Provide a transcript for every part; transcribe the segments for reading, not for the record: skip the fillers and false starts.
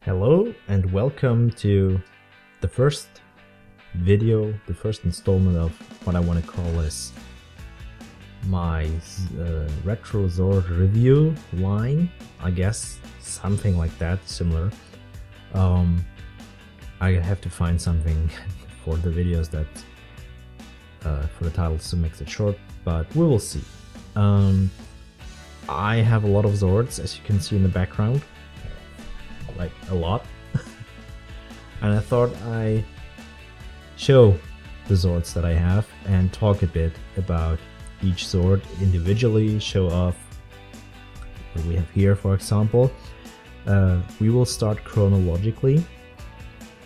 Hello and welcome to the first video, the first installment of what I want to call is my Retro Zord review line, I guess, something like that, similar. I have to find something for the videos that, for the titles to make it short, but we will see. I have a lot of Zords, as you can see in the background. Like a lot. And I thought I show the Zords that I have and talk a bit about each Zord individually, show off what we have here, for example. We will start chronologically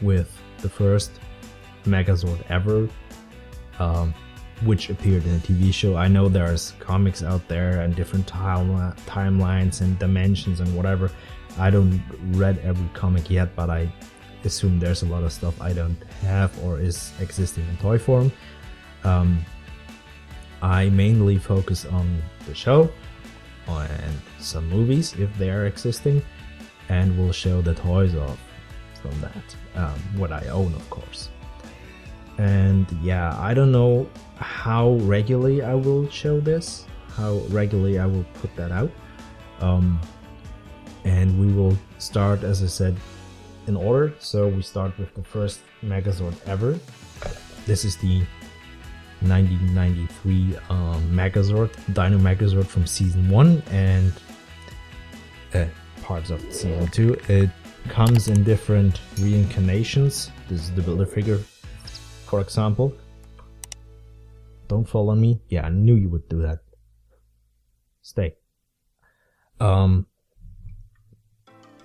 with the first Megazord ever, which appeared in a TV show. I know there's comics out there and different timelines and dimensions and whatever. I don't read every comic yet, but I assume there's a lot of stuff I don't have or is existing in toy form. I mainly focus on the show and some movies if they are existing, and will show the toys off from that, what I own, of course. And yeah, I don't know how regularly I will show this, how regularly I will put that out. And we will start, as I said, in order. So we start with the first Megazord ever. This is the 1993 Megazord, Dino Megazord from Season 1 and parts of Season 2. It comes in different reincarnations. This is the builder figure, for example. Don't fall on me. Yeah, I knew you would do that. Stay.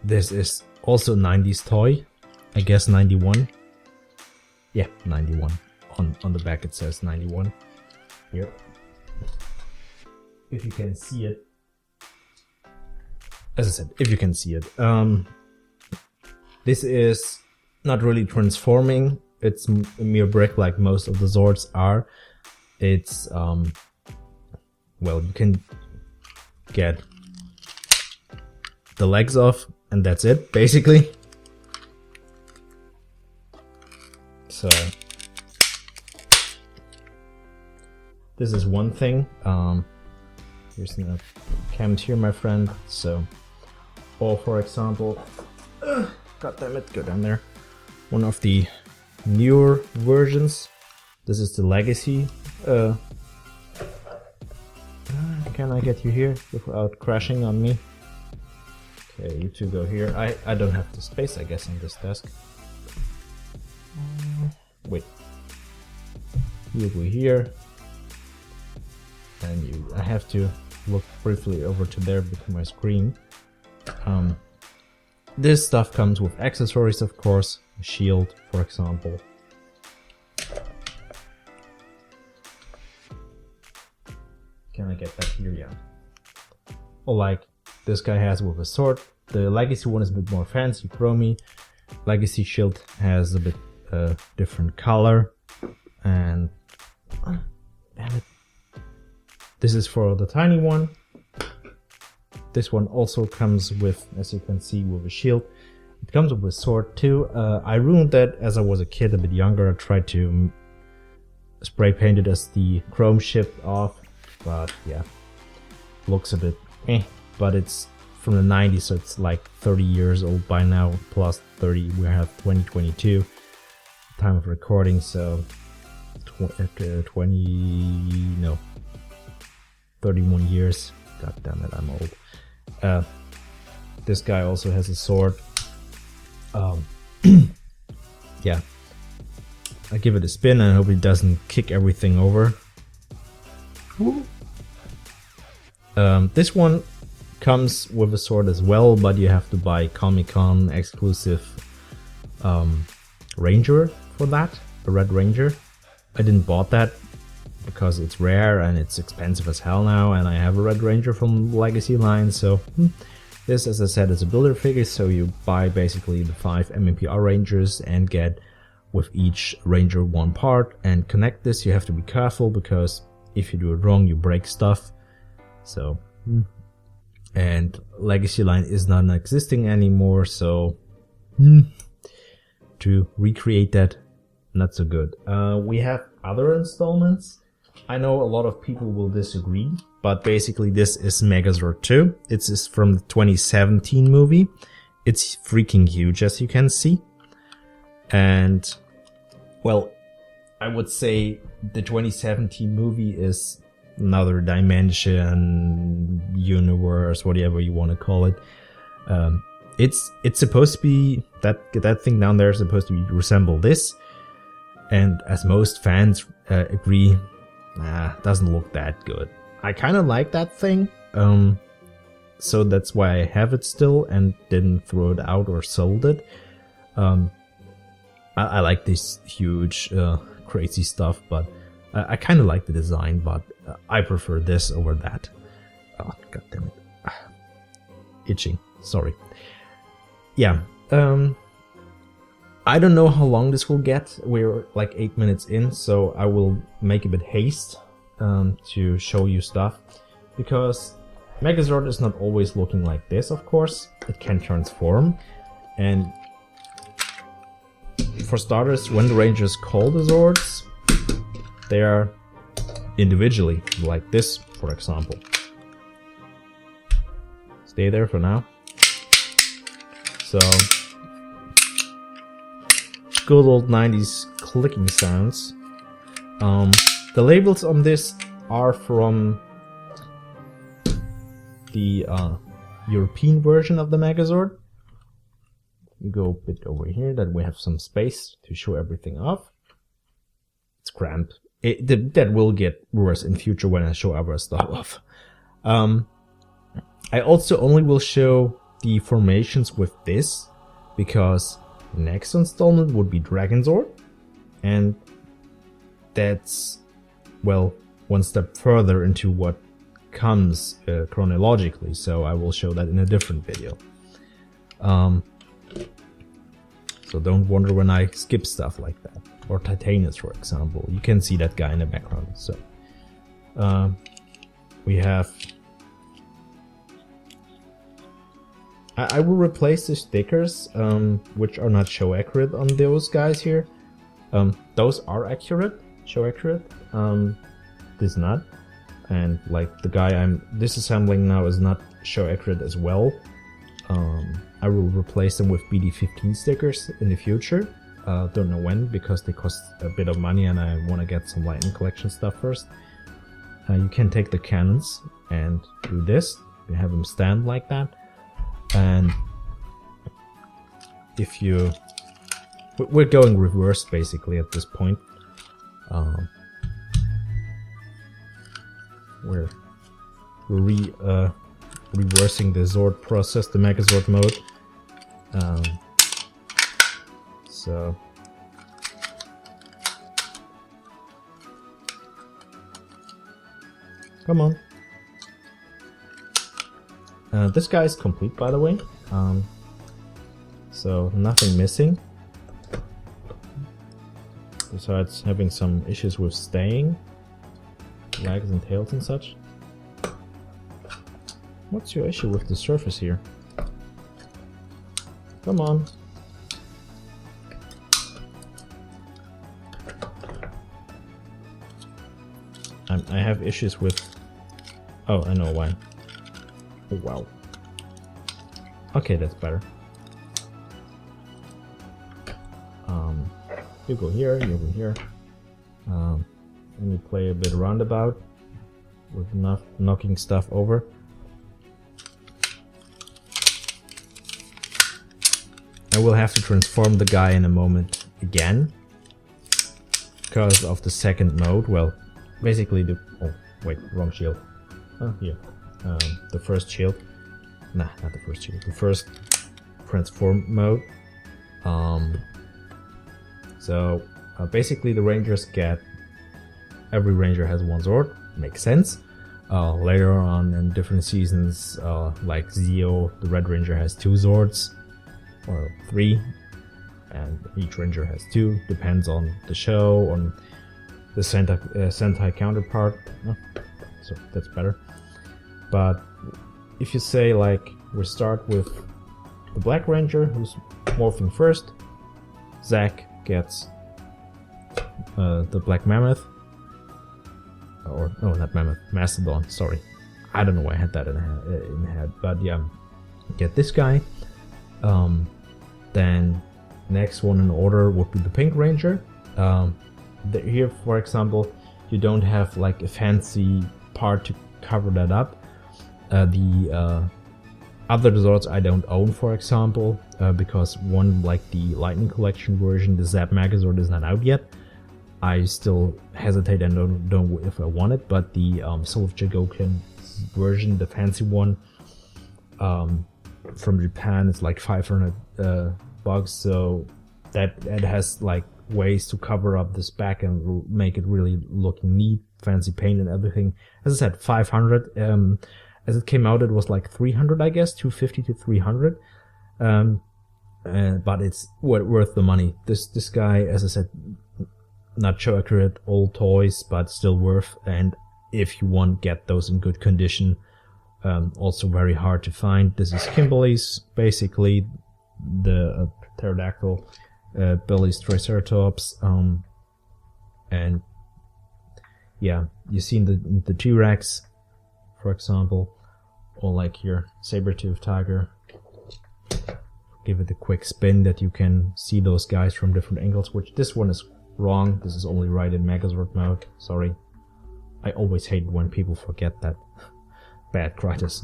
This is also 90s toy, I guess 91. Yeah, 91. On the back it says 91. Here. If you can see it. As I said, if you can see it. This is not really transforming. It's a mere brick like most of the Zords are. It's, well, you can get the legs off, and that's it, basically. So this is one thing. Here's the cams here, my friend. So, or for example, god damn it, go down there. One of the newer versions. This is the Legacy. Can I get you here without crashing on me? Okay, you two go here. I don't have the space, I guess, on this desk. Wait. You go here. And I have to look briefly over to there because my screen. This stuff comes with accessories, of course. A shield, for example. Can I get that here? Yeah. Or like this guy has with a sword. The Legacy one is a bit more fancy, chromy. Legacy shield has a bit different color. And damn it. This is for the tiny one. This one also comes with, as you can see, with a shield. It comes with a sword too. I ruined that as I was a kid, a bit younger. I tried to spray paint it as the chrome chip off, but yeah, looks a bit but it's from the 90s, so it's like 30 years old by now, plus 30. We have 2022 time of recording, so 31 years. God damn it, I'm old. This guy also has a sword. Yeah, I give it a spin and I hope it doesn't kick everything over. This one comes with a sword as well, but you have to buy Comic-Con exclusive Ranger for that, a Red Ranger. I didn't bought that because it's rare and it's expensive as hell now, and I have a Red Ranger from Legacy line, so this, as I said, is a builder figure, so you buy basically the 5 MMPR Rangers and get with each Ranger one part and connect this. You have to be careful because if you do it wrong you break stuff. So and Legacy line is not existing anymore, so to recreate that, not so good. We have other installments. I know a lot of people will disagree, but basically this is Megazord 2. It's from the 2017 movie. It's freaking huge, as you can see. And, well, I would say the 2017 movie is another dimension, universe, whatever you want to call it. It's supposed to be, that thing down there is supposed to resemble this. And as most fans agree, doesn't look that good. I kind of like that thing, so that's why I have it still and didn't throw it out or sold it. I like this huge, crazy stuff, but I kind of like the design, but I prefer this over that. Oh, god damn it. Itching, sorry. Yeah, I don't know how long this will get. We're like 8 minutes in, so I will make a bit haste to show you stuff, because Megazord is not always looking like this, of course. It can transform, and for starters, when the Rangers call the Zords, they are individually, like this, for example. Stay there for now. So, good old 90s clicking sounds. The labels on this are from the European version of the Megazord. You go a bit over here, that we have some space to show everything off. It's cramped. That will get worse in future when I show other stuff off. I also only will show the formations with this, because the next installment would be Dragonzord, and that's, well, one step further into what comes chronologically, so I will show that in a different video. So don't wonder when I skip stuff like that. Or Titanus, for example. You can see that guy in the background. So we have... I will replace the stickers, which are not show accurate on those guys here. Those are accurate, show accurate. This not. And like the guy I'm disassembling now is not show accurate as well. I will replace them with BD15 stickers in the future. Don't know when, because they cost a bit of money and I want to get some Lightning Collection stuff first. You can take the cannons and do this. You have them stand like that. And if you... We're going reverse basically at this point. We're reversing the Zord process, the Megazord mode. So come on. This guy is complete, by the way. So nothing missing. Besides having some issues with staying, legs and tails and such. What's your issue with the surface here? Come on. I have issues with... Oh, I know why. Oh, wow. Okay, that's better. You go here, you go here. Let me play a bit roundabout with knocking stuff over. I will have to transform the guy in a moment again because of the second mode. Well, basically the... Oh, wait, wrong shield. Oh, here. The first shield. Nah, not the first shield. The first transform mode. So basically the Rangers get... Every Ranger has one Zord. Makes sense. Later on in different seasons, like Zeo, the Red Ranger has 2 Zords. Or 3. And each Ranger has 2. Depends on the show, on the Sentai counterpart. Oh, so that's better. But if you say like we start with the Black Ranger, who's morphing first. Zack gets the Black Mammoth. Or, no, not Mammoth, Mastodon, sorry. I don't know why I had that in the head, but yeah, get this guy. Then next one in order would be the Pink Ranger. Here, for example, you don't have like a fancy part to cover that up. The other Zords I don't own, for example, because one, like the Lightning Collection version, the Zap Megazord, is not out yet. I still hesitate and don't know if I want it, but the Soul of Jigoken version, the fancy one from Japan, is like 500 bucks, so that has like ways to cover up this back and make it really look neat, fancy paint and everything. As I said, 500. As it came out, it was like 300, I guess, 250 to 300. But it's worth the money. This guy, as I said, not so accurate, old toys, but still worth. And if you want, get those in good condition. Also very hard to find. This is Kimberly's, basically the pterodactyl, Billy's Triceratops, and yeah, you've seen the T-Rex, for example, or like here, saber-tooth tiger. Give it a quick spin that you can see those guys from different angles, which this one is wrong. This is only right in Megazord mode. Sorry. I always hate when people forget that. Bad Krytos.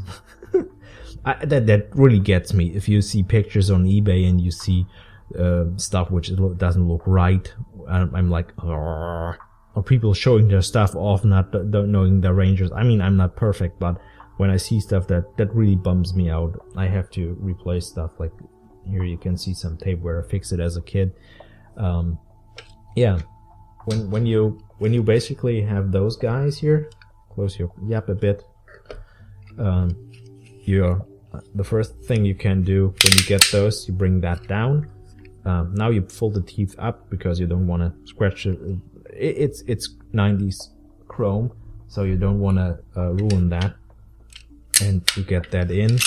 That really gets me. If you see pictures on eBay and you see stuff which doesn't look right, I'm like, or people showing their stuff off, not knowing their rangers. I mean, I'm not perfect, but when I see stuff that really bums me out, I have to replace stuff. Like here, you can see some tape where I fixed it as a kid. Yeah, when you basically have those guys here, close your yap a bit. The first thing you can do when you get those, you bring that down. Now you fold the teeth up because you don't want to scratch it. It's 90s chrome, so you don't want to ruin that. And you get that in,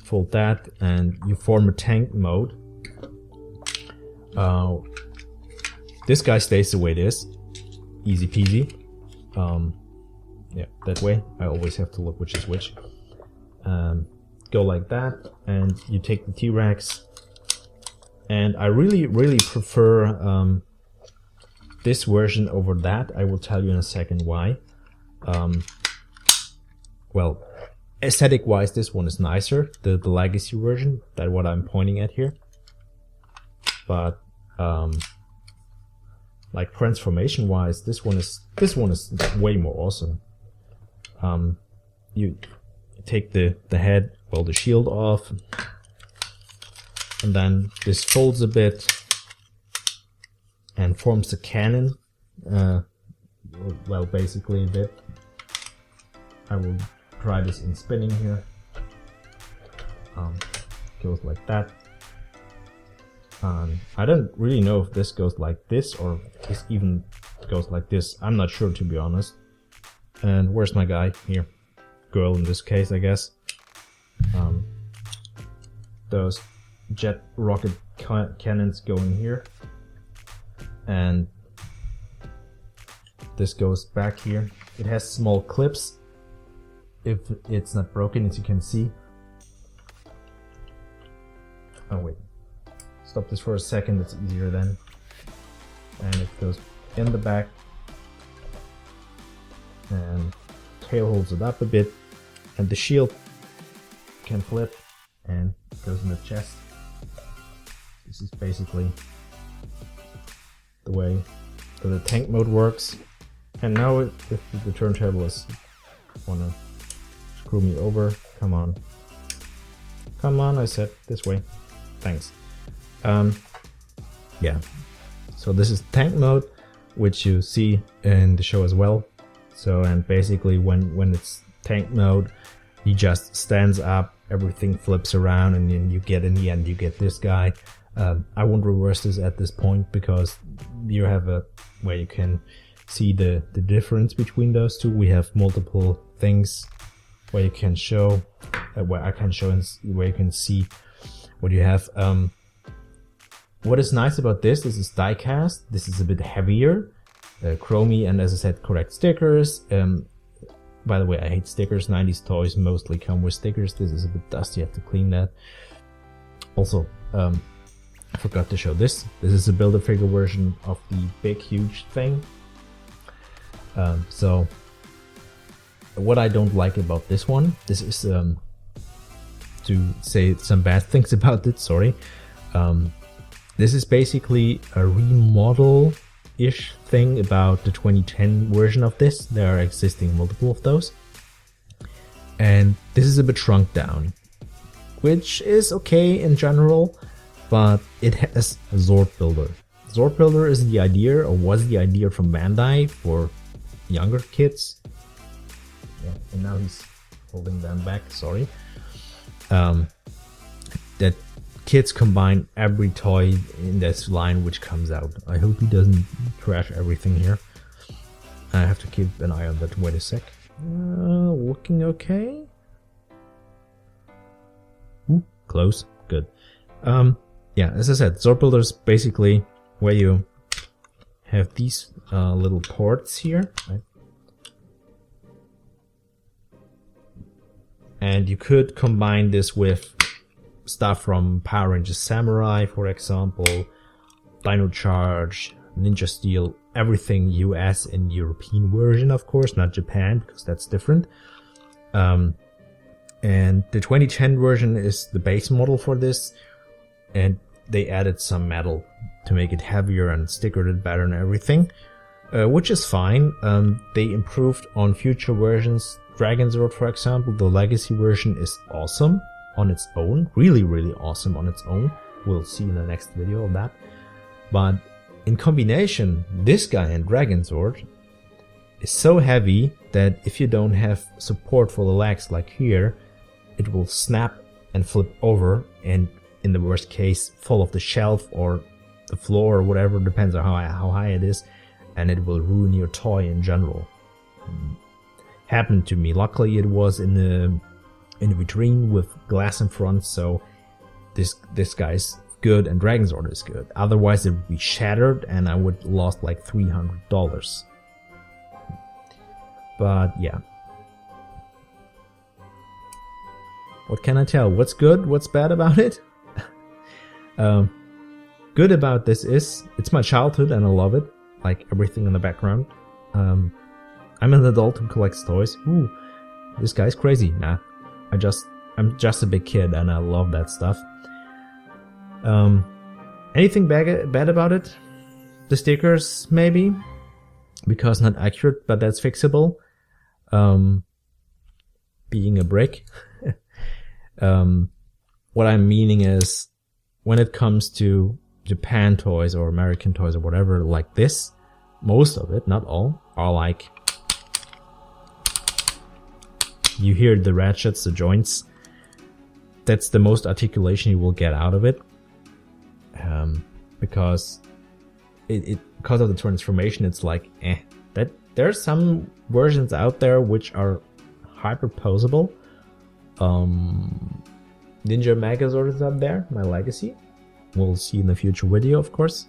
fold that, and you form a tank mode. This guy stays the way it is, easy peasy. Yeah, that way. I always have to look which is which. Go like that, and you take the T-Rex. And I really prefer this version over that. I will tell you in a second why. Well, aesthetic-wise, this one is nicer, the Legacy version. That's what I'm pointing at here. But like transformation-wise, this one is way more awesome. You take the head, well, the shield off, and then this folds a bit and forms a cannon. Well, basically a bit. I will try this in spinning here. Goes like that. I don't really know if this goes like this or this even goes like this. I'm not sure, to be honest. And where's my guy? Here. Girl in this case, I guess. Those jet rocket cannons go in here. And this goes back here. It has small clips. If it's not broken, as you can see. Oh wait. Stop this for a second, it's easier then. And it goes in the back. And tail holds it up a bit. And the shield can flip and goes in the chest. This is basically the way the tank mode works. And now if the turntablists wanna screw me over, come on. Come on, I said this way. Thanks. Yeah. So this is tank mode, which you see in the show as well. So, and basically when it's tank mode, he just stands up, everything flips around, and then you get, in the end, you get this guy. I won't reverse this at this point because you have a where you can see the difference between those two. We have multiple things where you can show, where I can show and where you can see what you have. What is nice about this is die cast. This is a bit heavier, chromey, and as I said, correct stickers. By the way, I hate stickers. 90s toys mostly come with stickers. This is a bit dusty. You have to clean that. Also, I forgot to show this. This is a Build-A-Figure version of the big, huge thing. So, what I don't like about this one, this is to say some bad things about it. Sorry. This is basically a remodel-ish thing about the 2010 version of this. There are existing multiple of those. And this is a bit shrunk down, which is okay in general, but it has a Zord builder. Zord builder is the idea, or was the idea from Bandai for younger kids. Yeah, and now he's holding them back, sorry. That kids combine every toy in this line which comes out. I hope he doesn't trash everything here. I have to keep an eye on that. Wait a sec. Looking okay. Ooh, close. Good. Yeah, as I said, Zord Builder is basically where you have these little ports here, right? And you could combine this with stuff from Power Rangers Samurai, for example, Dino Charge, Ninja Steel, everything US and European version, of course, not Japan, because that's different. And the 2010 version is the base model for this, and they added some metal to make it heavier and stickered it better and everything, which is fine. They improved on future versions. Megazord, for example, the Legacy version is awesome on its own, really awesome on its own. We'll see in the next video of that. But in combination, this guy and Megazord is so heavy that if you don't have support for the legs like here, it will snap and flip over, and in the worst case fall off the shelf or the floor or whatever, depends on how high it is, and it will ruin your toy in general. Happened to me. Luckily it was in a vitrine with glass in front, so this guy's good and Megazord is good. Otherwise it would be shattered and I would lost like $300. But yeah. What can I tell? What's good? What's bad about it? Good about this is it's my childhood and I love it. Like everything in the background. I'm an adult who collects toys. Ooh, this guy's crazy. Nah, I'm just a big kid and I love that stuff. Anything bad about it? The stickers, maybe, because not accurate, but that's fixable. Being a brick. What I'm meaning is, when it comes to Japan toys or American toys or whatever like this, most of it, not all, are like, you hear the ratchets, the joints. That's the most articulation you will get out of it. Because because of the transformation, it's like, that there's some versions out there which are hyperposable. Ninja Megazord is up there, my legacy. We'll see in the future video, of course.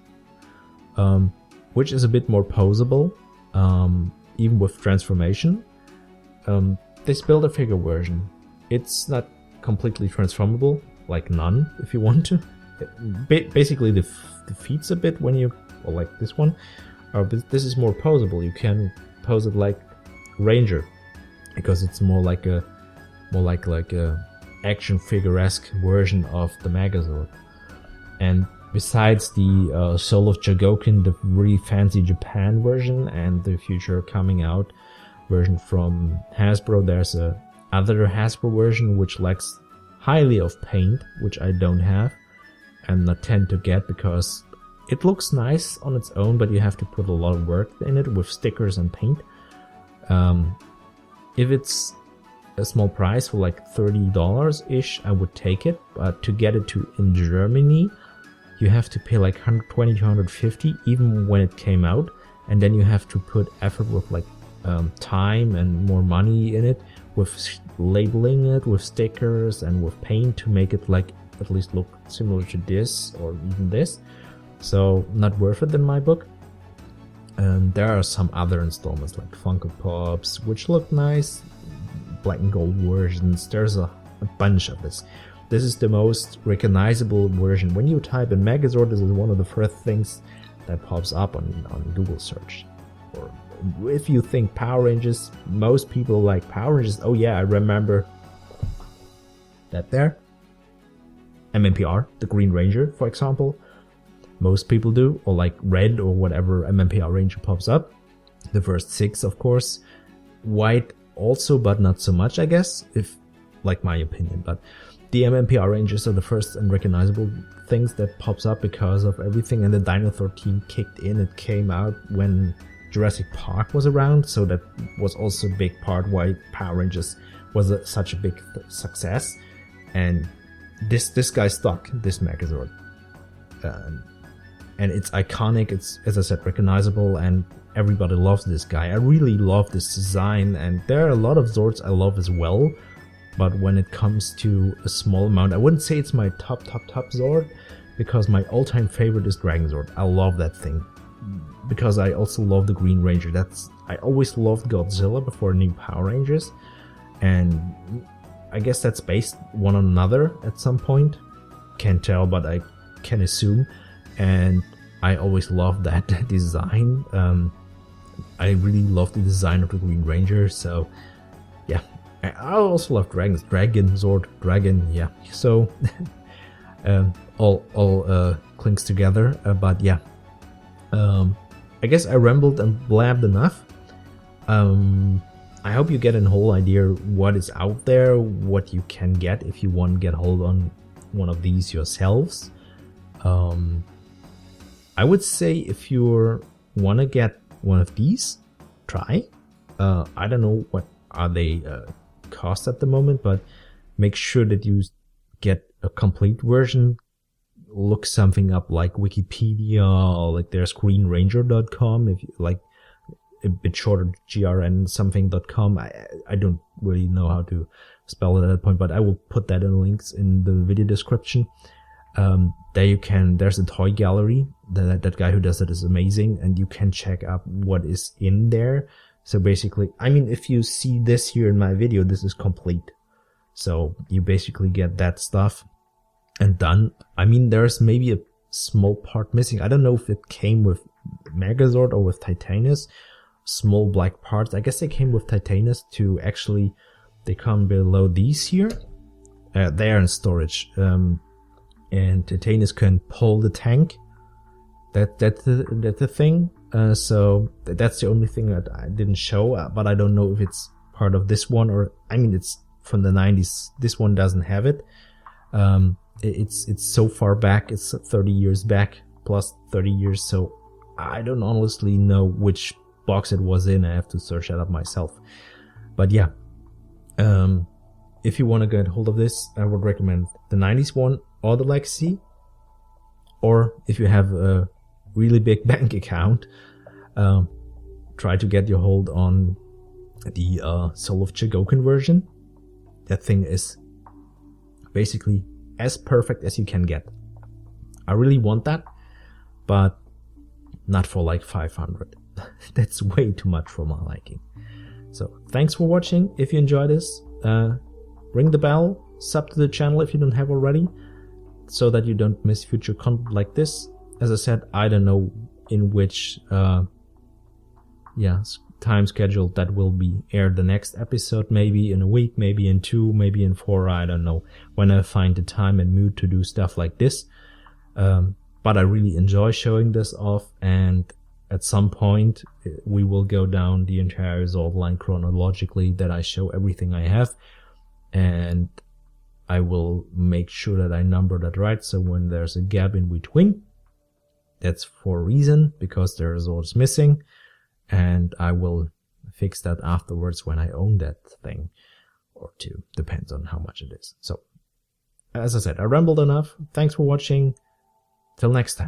Which is a bit more posable, even with transformation. This Build-A-Figure version, it's not completely transformable, like none, if you want to. Basically, the feet's a bit when you, or like this one, but this is more posable. You can pose it like Ranger, because it's more like a action figure-esque version of the Megazord. And besides the Soul of Chogokin, the really fancy Japan version, and the future coming out version from Hasbro, there's a other Hasbro version which lacks highly of paint, which I don't have and not tend to get, because it looks nice on its own, but you have to put a lot of work in it with stickers and paint. If it's a small price for like $30-ish, I would take it, but to get it in Germany, you have to pay like 120 to 150 even when it came out, and then you have to put effort with like time and more money in it, with labeling it with stickers and with paint to make it like at least look similar to this or even this, so not worth it in my book. There are some other installments like Funko Pops which look nice, black and gold versions. There's a bunch of this. This is the most recognizable version. When you type in Megazord, this is one of the first things that pops up on Google search. Or if you think Power Rangers, most people like Power Rangers. Oh yeah, I remember that there. MMPR, the Green Ranger, for example. Most people do, or like red or whatever MMPR Ranger pops up. The first 6, of course. White also, but not so much, I guess, if like my opinion. But the MMPR Rangers are the first and recognizable things that pops up because of everything, and the Dinosaur team kicked in. It came out when Jurassic Park was around, so that was also a big part why Power Rangers was such a big success. And this guy stuck, this Megazord. And it's iconic, it's, as I said, recognizable, and everybody loves this guy. I really love this design, and there are a lot of Zords I love as well. But when it comes to a small amount, I wouldn't say it's my top Zord, because my all-time favorite is Dragon Zord. I love that thing, because I also love the Green Ranger. I always loved Godzilla before New Power Rangers, and I guess that's based one on another at some point. Can't tell, but I can assume. And I always loved that design. I really love the design of the Green Ranger, so yeah. I also love dragons. Dragon, Zord, Dragon, yeah. So all clinks together. But yeah, I guess I rambled and blabbed enough. I hope you get a whole idea what is out there, what you can get if you want to get hold on one of these yourselves. I would say if you want to get one of these, try. I don't know what are they cost at the moment, but make sure that you get a complete version. Look something up like Wikipedia, or like there's greenranger.com if you like, a bit shorter, grn something.com. I don't really know how to spell it at that point, but I will put that in links in the video description. There you can, there's a toy gallery. That guy who does it is amazing, and you can check out what is in there. So basically, I mean, if you see this here in my video, this is complete. So you basically get that stuff and done. I mean, there's maybe a small part missing. I don't know if it came with Megazord or with Titanus. Small black parts. I guess they came with Titanus to actually, they come below these here. They are in storage. And Titanus can pull the tank. That's the thing. So that's the only thing that I didn't show, but I don't know if it's part of this one, or I mean, it's from the 90s. This one doesn't have it. It's so far back. It's 30 years back, plus 30 years. So I don't honestly know which box it was in. I have to search that up myself. But yeah, if you want to get hold of this, I would recommend the 90s one or the Legacy. Or if you have a really big bank account, try to get your hold on the Soul of Chogokin version. That thing is basically as perfect as you can get. I really want that, but not for like 500. That's way too much for my liking. So thanks for watching. If you enjoyed this, ring the bell, sub to the channel if you don't have already, so that you don't miss future content like this. As I said, I don't know in which time schedule that will be aired the next episode. Maybe in a week, maybe in 2, maybe in 4, I don't know, when I find the time and mood to do stuff like this. But I really enjoy showing this off, and at some point we will go down the entire Zord line chronologically, that I show everything I have, and I will make sure that I number that right, so when there's a gap in between, that's for a reason, because there are Zords missing, and I will fix that afterwards when I own that thing, or 2, depends on how much it is. So, as I said, I rambled enough. Thanks for watching. Till next time.